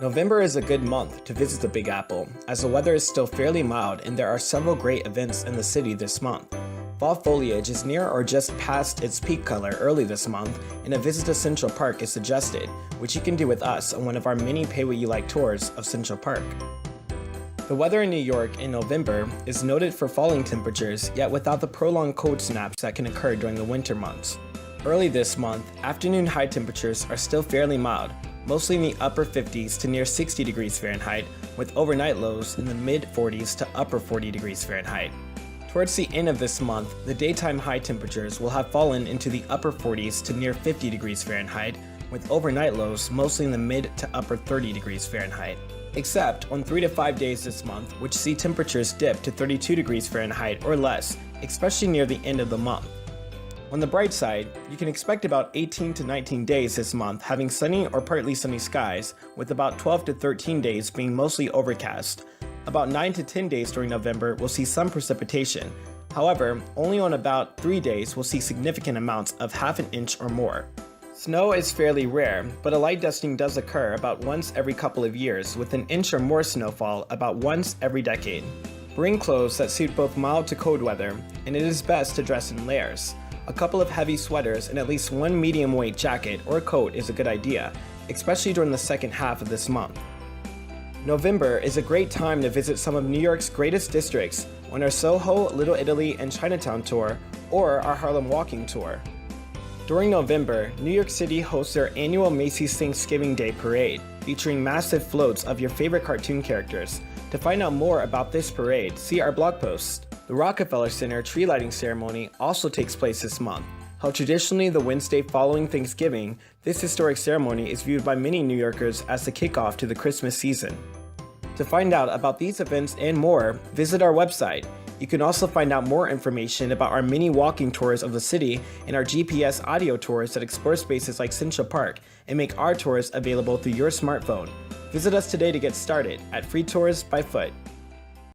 November is a good month to visit the Big Apple, as the weather is still fairly mild and there are several great events in the city this month. Fall foliage is near or just past its peak color early this month, and a visit to Central Park is suggested, which you can do with us on one of our many Pay What You Like tours of Central Park. The weather in New York in November is noted for falling temperatures, yet without the prolonged cold snaps that can occur during the winter months. Early this month, afternoon high temperatures are still fairly mild, mostly in the upper 50s to near 60 degrees Fahrenheit, with overnight lows in the mid 40s to upper 40 degrees Fahrenheit. Towards the end of this month, the daytime high temperatures will have fallen into the upper 40s to near 50 degrees Fahrenheit, with overnight lows mostly in the mid to upper 30 degrees Fahrenheit. Except on 3 to 5 days this month, which see temperatures dip to 32 degrees Fahrenheit or less, especially near the end of the month. On the bright side, you can expect about 18 to 19 days this month having sunny or partly sunny skies, with about 12 to 13 days being mostly overcast. About 9 to 10 days during November will see some precipitation. However, only on about 3 days will see significant amounts of half an inch or more. Snow is fairly rare, but a light dusting does occur about once every couple of years, with an inch or more snowfall about once every decade. Bring clothes that suit both mild to cold weather, and it is best to dress in layers. A couple of heavy sweaters and at least one medium weight jacket or coat is a good idea, especially during the second half of this month. November is a great time to visit some of New York's greatest districts on our Soho, Little Italy, and Chinatown tour, or our Harlem walking tour. During November, New York City hosts their annual Macy's Thanksgiving Day Parade, featuring massive floats of your favorite cartoon characters. To find out more about this parade, see our blog post. The Rockefeller Center tree lighting ceremony also takes place this month. Held traditionally the Wednesday following Thanksgiving, this historic ceremony is viewed by many New Yorkers as the kickoff to the Christmas season. To find out about these events and more, visit our website. You can also find out more information about our mini walking tours of the city and our GPS audio tours that explore spaces like Central Park and make our tours available through your smartphone. Visit us today to get started at Free Tours by Foot.